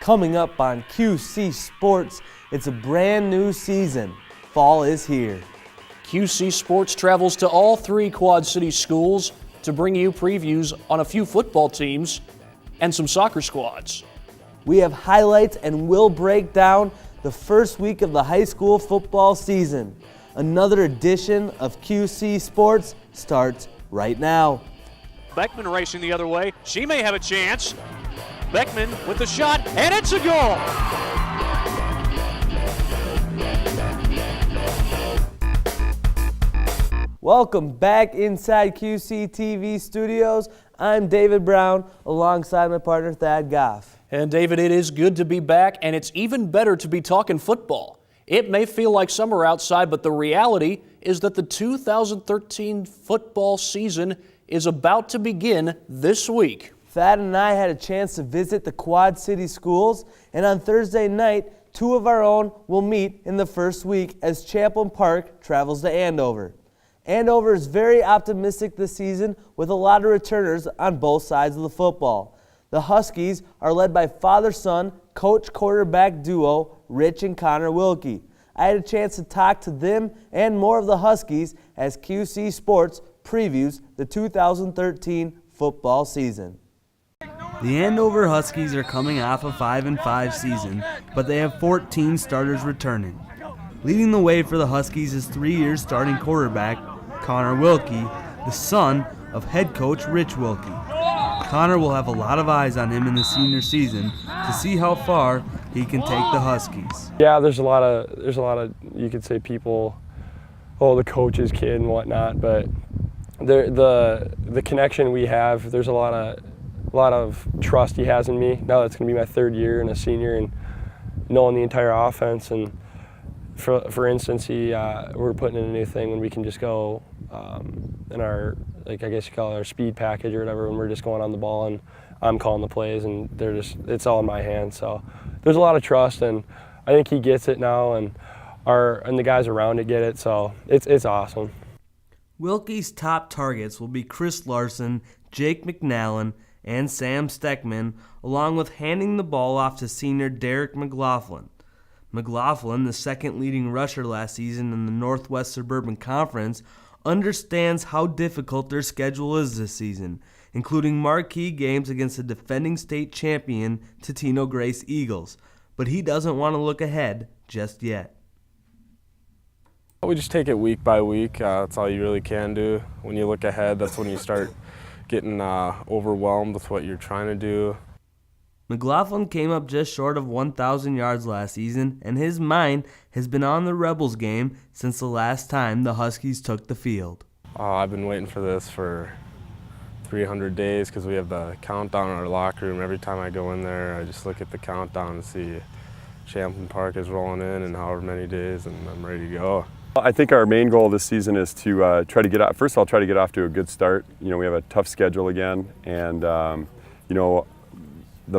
Coming up on QC Sports, it's a brand new season. Fall is here. QC Sports travels to all three Quad City schools to bring you previews on a few football teams and some soccer squads. We have highlights and will break down the first week of the high school football season. Another edition of QC Sports starts right now. Beckman racing the other way. She may have a chance. Beckman with the shot, and it's a goal! Welcome back inside QC TV studios. I'm David Brown alongside my partner Thad Goff. And David, it is good to be back, and it's even better to be talking football. It may feel like summer outside, but the reality is that the 2013 football season is about to begin this week. Thad and I had a chance to visit the Quad City schools, and on Thursday night, two of our own will meet in the first week as Champlin Park travels to Andover. Andover is very optimistic this season with a lot of returners on both sides of the football. The Huskies are led by father-son coach-quarterback duo Rich and Connor Wilkie. I had a chance to talk to them and more of the Huskies as QC Sports previews the 2013 football season. The Andover Huskies are coming off a 5-5 season, but they have 14 starters returning. Leading the way for the Huskies is 3-year starting quarterback Connor Wilkie, the son of head coach Rich Wilkie. Connor will have a lot of eyes on him in the senior season to see how far he can take the Huskies. Yeah, there's a lot of you could say people, the coach's kid and whatnot, but the connection we have, there's a lot of trust he has in me. Now that's going to be my third year and a senior, and knowing the entire offense. And for instance, we're putting in a new thing when we can just go in our, I guess you call it our speed package or whatever, when we're just going on the ball and I'm calling the plays, and it's all in my hands. So there's a lot of trust, and I think he gets it now, and the guys around it get it. So it's awesome. Wilkie's top targets will be Chris Larson, Jake McNallen, and Sam Steckman, along with handing the ball off to senior Derek McLaughlin. McLaughlin, the second leading rusher last season in the Northwest Suburban Conference, understands how difficult their schedule is this season, including marquee games against the defending state champion Totino Grace Eagles, but he doesn't want to look ahead just yet. We just take it week by week. That's all you really can do. When you look ahead, that's when you start getting overwhelmed with what you're trying to do. McLaughlin came up just short of 1,000 yards last season, and his mind has been on the Rebels game since the last time the Huskies took the field. I've been waiting for this for 300 days because we have the countdown in our locker room. Every time I go in there, I just look at the countdown and see Champlin Park is rolling in however many days, and I'm ready to go. I think our main goal this season is to try to get off to a good start. We have a tough schedule again, and the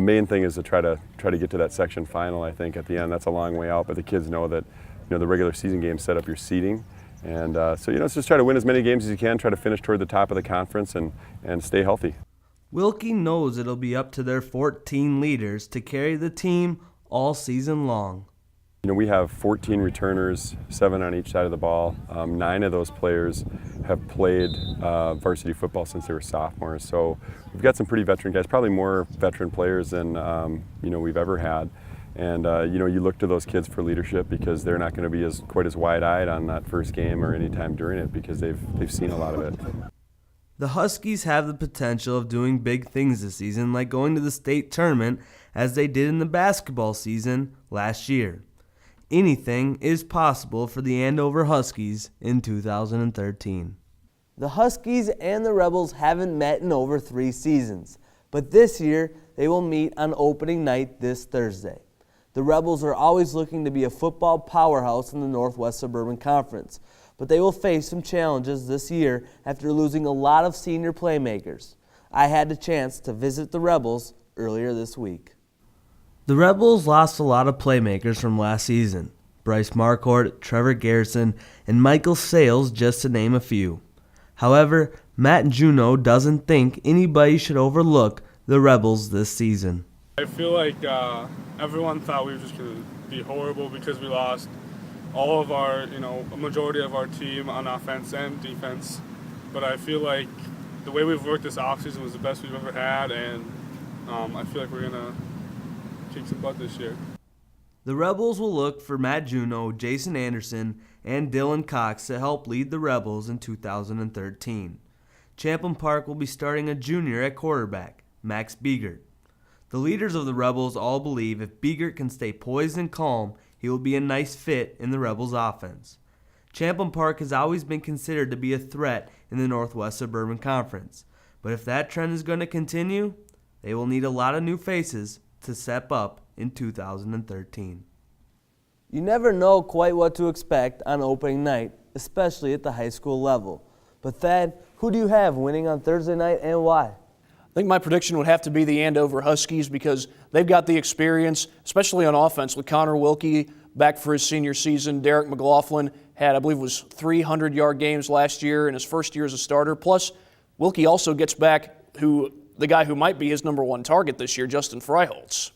main thing is to try to get to that section final. I think at the end, that's a long way out, but the kids know that the regular season games set up your seeding, and so let's just try to win as many games as you can. Try to finish toward the top of the conference and stay healthy. Wilkie knows it'll be up to their 14 leaders to carry the team all season long. We have 14 returners, 7 on each side of the ball. 9 of those players have played varsity football since they were sophomores. So we've got some pretty veteran guys, probably more veteran players than we've ever had. And you look to those kids for leadership because they're not going to be quite as wide-eyed on that first game or any time during it because they've seen a lot of it. The Huskies have the potential of doing big things this season, like going to the state tournament as they did in the basketball season last year. Anything is possible for the Andover Huskies in 2013. The Huskies and the Rebels haven't met in over 3 seasons, but this year they will meet on opening night this Thursday. The Rebels are always looking to be a football powerhouse in the Northwest Suburban Conference, but they will face some challenges this year after losing a lot of senior playmakers. I had the chance to visit the Rebels earlier this week. The Rebels lost a lot of playmakers from last season. Bryce Marcourt, Trevor Garrison, and Michael Sales, just to name a few. However, Matt Juneau doesn't think anybody should overlook the Rebels this season. I feel like everyone thought we were just going to be horrible because we lost all of our, a majority of our team on offense and defense. But I feel like the way we've worked this offseason was the best we've ever had, and I feel like we're going to kick some butt this year. The Rebels will look for Matt Juneau, Jason Anderson, and Dylan Cox to help lead the Rebels in 2013. Champlin Park will be starting a junior at quarterback, Max Biegert. The leaders of the Rebels all believe if Biegert can stay poised and calm, he will be a nice fit in the Rebels' offense. Champlin Park has always been considered to be a threat in the Northwest Suburban Conference, but if that trend is going to continue, they will need a lot of new faces to step up in 2013. You never know quite what to expect on opening night, especially at the high school level. But Thad, who do you have winning on Thursday night and why? I think my prediction would have to be the Andover Huskies because they've got the experience, especially on offense, with Connor Wilkie back for his senior season. Derek McLaughlin had, I believe it was 300-yard games last year in his first year as a starter. Plus, Wilkie also gets back the guy who might be his number one target this year, Justin Freiholtz.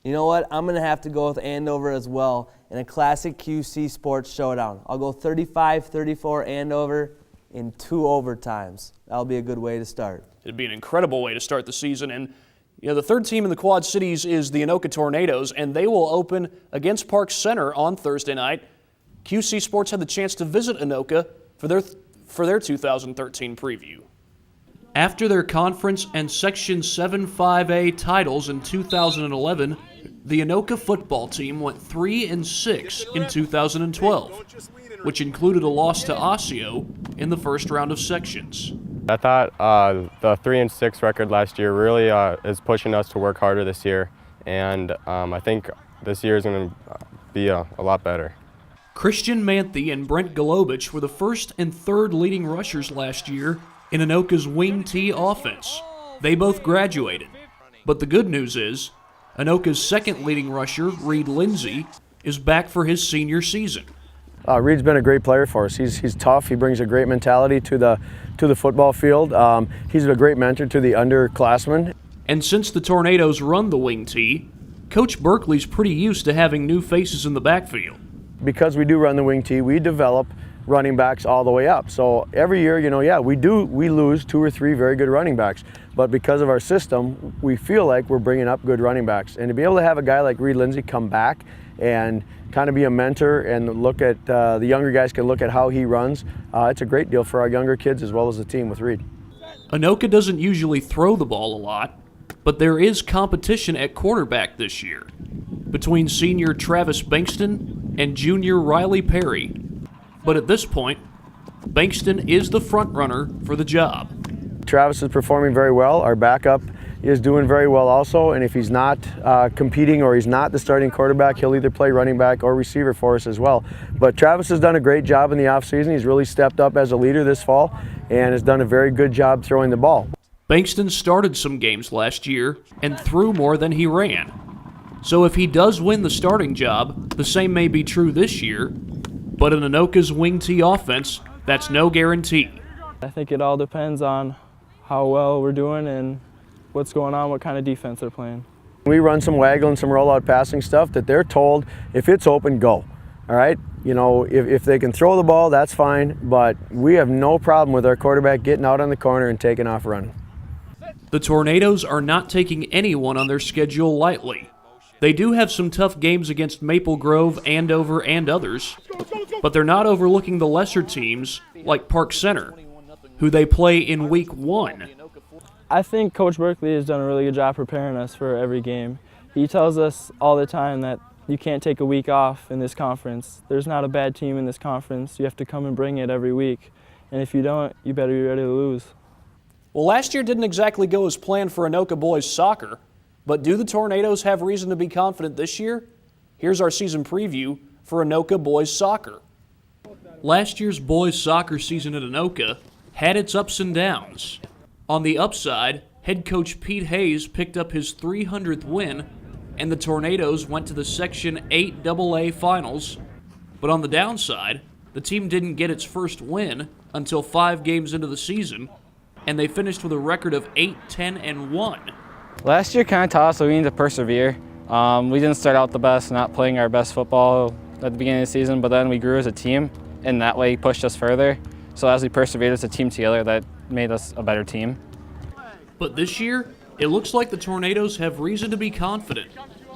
You know what? I'm going to have to go with Andover as well in a classic QC sports showdown. I'll go 35-34 Andover in 2 overtimes. That'll be a good way to start. It'd be an incredible way to start the season. And the third team in the Quad Cities is the Anoka Tornadoes, and they will open against Park Center on Thursday night. QC Sports had the chance to visit Anoka for their 2013 preview. After their conference and Section 7-5A titles in 2011, the Anoka football team went 3-6 in 2012, which included a loss to Osseo in the first round of sections. I thought the 3-6 record last year really is pushing us to work harder this year, and I think this year is going to be a lot better. Christian Manthe and Brent Golobich were the first and third leading rushers last year in Anoka's wing T offense. They both graduated. But the good news is, Anoka's second leading rusher, Reed Lindsay, is back for his senior season. Reed's been a great player for us. He's tough. He brings a great mentality to the football field. He's a great mentor to the underclassmen. And since the Tornadoes run the wing T, Coach Berkeley's pretty used to having new faces in the backfield. Because we do run the wing T, we develop running backs all the way up. So every year, we lose 2 or 3 very good running backs. But because of our system, we feel like we're bringing up good running backs. And to be able to have a guy like Reed Lindsay come back and kind of be a mentor and look at the younger guys can look at how he runs, it's a great deal for our younger kids as well as the team with Reed. Anoka doesn't usually throw the ball a lot, but there is competition at quarterback this year between senior Travis Bankston and junior Riley Perry. But at this point, Bankston is the front runner for the job. Travis is performing very well. Our backup is doing very well also, and if he's not competing or he's not the starting quarterback, he'll either play running back or receiver for us as well. But Travis has done a great job in the offseason. He's really stepped up as a leader this fall and has done a very good job throwing the ball. Bankston started some games last year and threw more than he ran. So if he does win the starting job, the same may be true this year, but in Anoka's wing T offense, that's no guarantee. I think it all depends on how well we're doing and what's going on, what kind of defense they're playing. We run some waggle and some rollout passing stuff that they're told, if it's open, go. All right? If they can throw the ball, that's fine, but we have no problem with our quarterback getting out on the corner and taking off running. The Tornadoes are not taking anyone on their schedule lightly. They do have some tough games against Maple Grove, Andover, and others, but they're not overlooking the lesser teams like Park Center, who they play in Week 1. I think Coach Berkeley has done a really good job preparing us for every game. He tells us all the time that you can't take a week off in this conference. There's not a bad team in this conference. You have to come and bring it every week. And if you don't, you better be ready to lose. Well, last year didn't exactly go as planned for Anoka boys soccer, but do the Tornadoes have reason to be confident this year? Here's our season preview for Anoka boys soccer. Last year's boys soccer season at Anoka had its ups and downs. On the upside, head coach Pete Hayes picked up his 300th win, and the Tornadoes went to the Section 8 AA finals. But on the downside, the team didn't get its first win until 5 games into the season, and they finished with a record of 8-10-1. Last year kind of taught us that we need to persevere. We didn't start out the best, not playing our best football at the beginning of the season, but then we grew as a team, and that way pushed us further. So as we persevered as a team together, that made us a better team. But this year, it looks like the Tornadoes have reason to be confident.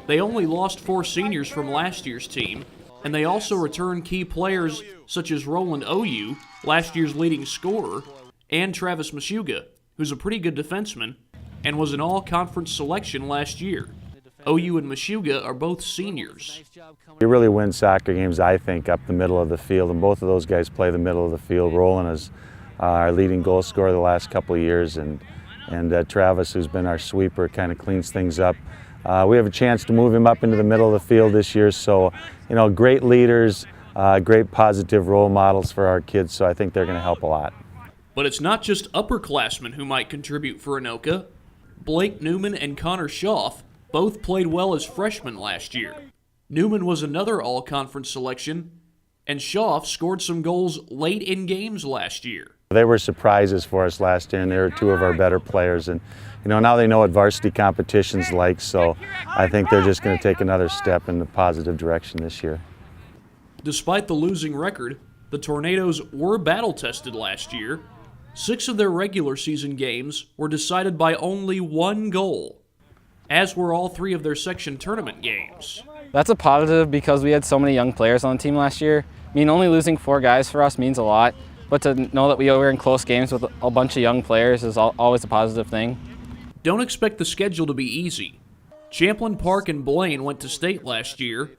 They only lost 4 seniors from last year's team, and they also returned key players such as Roland OU, last year's leading scorer, and Travis Mashuga, who's a pretty good defenseman, and was an all-conference selection last year. OU and Mashuga are both seniors. You really win soccer games, I think, up the middle of the field, and both of those guys play the middle of the field. Roland is our leading goal scorer the last couple of years, and Travis, who's been our sweeper, kind of cleans things up. We have a chance to move him up into the middle of the field this year, so great leaders, great positive role models for our kids, so I think they're going to help a lot. But it's not just upperclassmen who might contribute for Anoka. Blake Newman and Connor Schaff both played well as freshmen last year. Newman was another all-conference selection, and Schaff scored some goals late in games last year. They were surprises for us last year, and they were 2 of our better players. And now they know what varsity competition's like, so I think they're just going to take another step in the positive direction this year. Despite the losing record, the Tornadoes were battle-tested last year. 6 of their regular season games were decided by only 1 goal, as were all 3 of their section tournament games. That's a positive because we had so many young players on the team last year. Only losing 4 guys for us means a lot, but to know that we were in close games with a bunch of young players is always a positive thing. Don't expect the schedule to be easy. Champlin Park and Blaine went to state last year,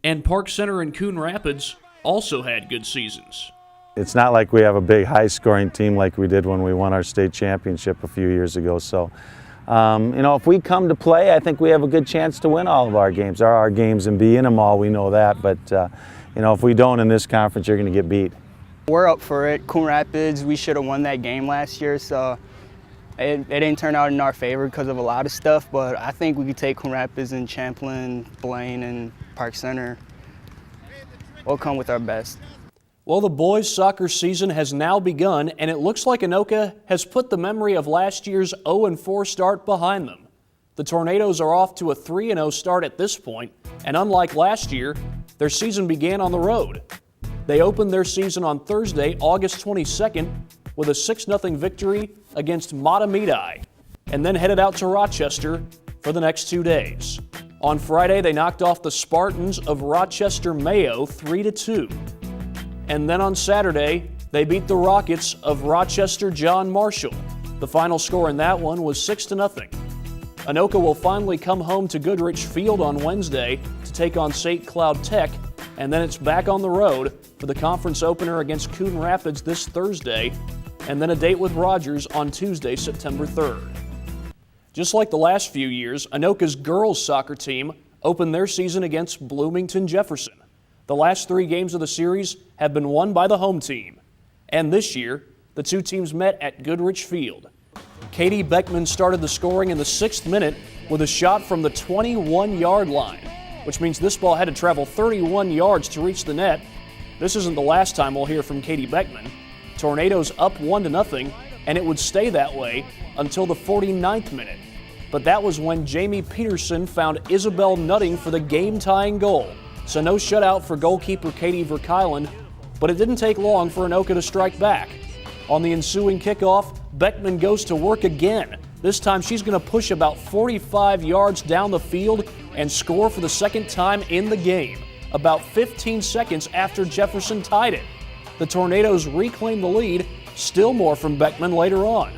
and Park Center and Coon Rapids also had good seasons. It's not like we have a big high-scoring team like we did when we won our state championship a few years ago. So, if we come to play, I think we have a good chance to win all of our games. There are our games and be in them all, we know that. But, if we don't in this conference, you're going to get beat. We're up for it. Coon Rapids, we should have won that game last year, so it didn't turn out in our favor because of a lot of stuff, but I think we could take Coon Rapids and Champlin, Blaine, and Park Center. We'll come with our best. Well, the boys' soccer season has now begun, and it looks like Anoka has put the memory of last year's 0-4 start behind them. The Tornadoes are off to a 3-0 start at this point, and unlike last year, their season began on the road. They opened their season on Thursday, August 22nd, with a 6-0 victory against Matamidi, and then headed out to Rochester for the next 2 days. On Friday, they knocked off the Spartans of Rochester Mayo 3-2. And then on Saturday, they beat the Rockets of Rochester John Marshall. The final score in that one was 6-0. Anoka will finally come home to Goodrich Field on Wednesday to take on St. Cloud Tech, and then it's back on the road for the conference opener against Coon Rapids this Thursday, and then a date with Rogers on Tuesday, September 3rd. Just like the last few years, Anoka's girls soccer team opened their season against Bloomington Jefferson. The last 3 games of the series have been won by the home team, and this year, the 2 teams met at Goodrich Field. Katie Beckman started the scoring in the 6th minute with a shot from the 21-yard line, which means this ball had to travel 31 yards to reach the net. This isn't the last time we'll hear from Katie Beckman. Tornadoes up 1-0, and it would stay that way until the 49th minute. But that was when Jamie Peterson found Isabel Nutting for the game-tying goal. So no shutout for goalkeeper Katie Verkyland, but it didn't take long for Anoka to strike back. On the ensuing kickoff, Beckman goes to work again. This time she's going to push about 45 yards down the field and score for the 2nd time in the game, about 15 seconds after Jefferson tied it. The Tornadoes reclaim the lead, still more from Beckman later on.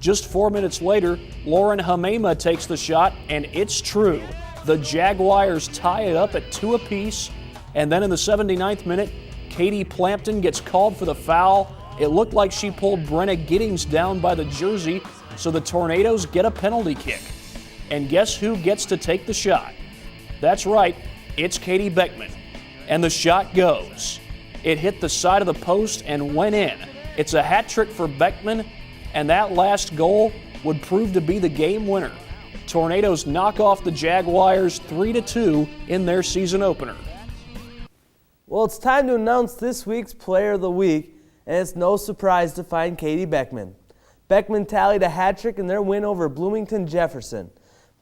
Just 4 minutes later, Lauren Hamema takes the shot, and it's true. The Jaguars tie it up at 2 apiece, and then in the 79th minute, Katie Plampton gets called for the foul. It looked like she pulled Brenna Giddings down by the jersey, so the Tornadoes get a penalty kick. And guess who gets to take the shot? That's right, it's Katie Beckman. And the shot goes. It hit the side of the post and went in. It's a hat trick for Beckman, and that last goal would prove to be the game winner. Tornadoes knock off the Jaguars 3-2 in their season opener. Well, it's time to announce this week's Player of the Week, and it's no surprise to find Katie Beckman. Beckman tallied a hat trick in their win over Bloomington Jefferson.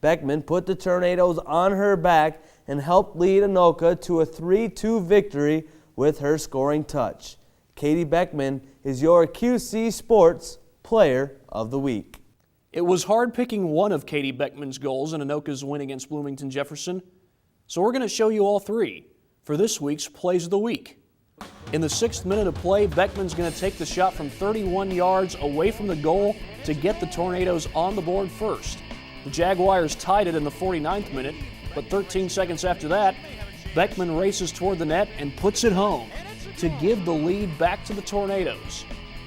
Beckman put the Tornadoes on her back and helped lead Anoka to a 3-2 victory with her scoring touch. Katie Beckman is your QC Sports Player of the Week. It was hard picking one of Katie Beckman's goals in Anoka's win against Bloomington Jefferson, so we're going to show you all three for this week's Plays of the Week. In the 6th minute of play, Beckman's going to take the shot from 31 yards away from the goal to get the Tornadoes on the board first. The Jaguars tied it in the 49th minute, but 13 seconds after that, Beckman races toward the net and puts it home to give the lead back to the Tornadoes.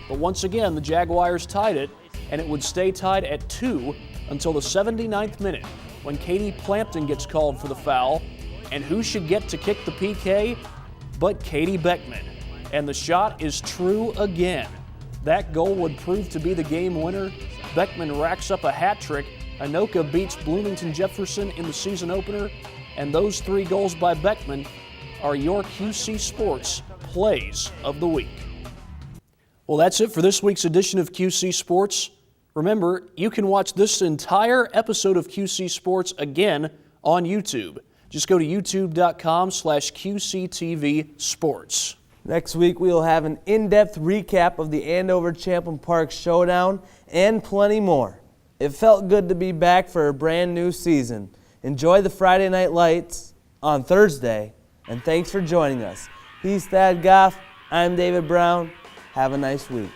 But once again, the Jaguars tied it, and it would stay tied at 2 until the 79th minute, when Katie Plampton gets called for the foul. And who should get to kick the PK but Katie Beckman? And the shot is true again. That goal would prove to be the game winner. Beckman racks up a hat trick. Anoka beats Bloomington Jefferson in the season opener. And those 3 goals by Beckman are your QC Sports Plays of the Week. Well, that's it for this week's edition of QC Sports. Remember, you can watch this entire episode of QC Sports again on YouTube. Just go to youtube.com/QCTV Sports. Next week, we will have an in-depth recap of the Andover Champlin Park Showdown and plenty more. It felt good to be back for a brand new season. Enjoy the Friday Night Lights on Thursday, and thanks for joining us. He's Thad Goff. I'm David Brown. Have a nice week.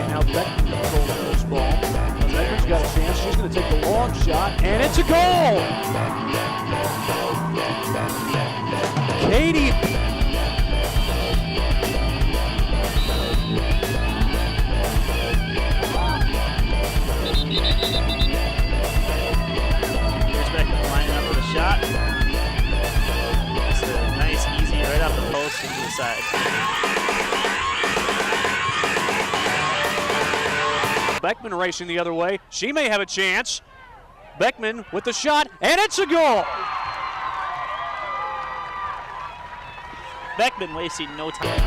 Now Beckman controls this ball. Beckman's got a chance. She's going to take the long shot, and it's a goal! Katie. Here's Beckman lining up for the shot. It's a nice, easy, right off the post into the side. Beckman racing the other way. She may have a chance. Beckman with the shot, and it's a goal! Beckman wasting no time.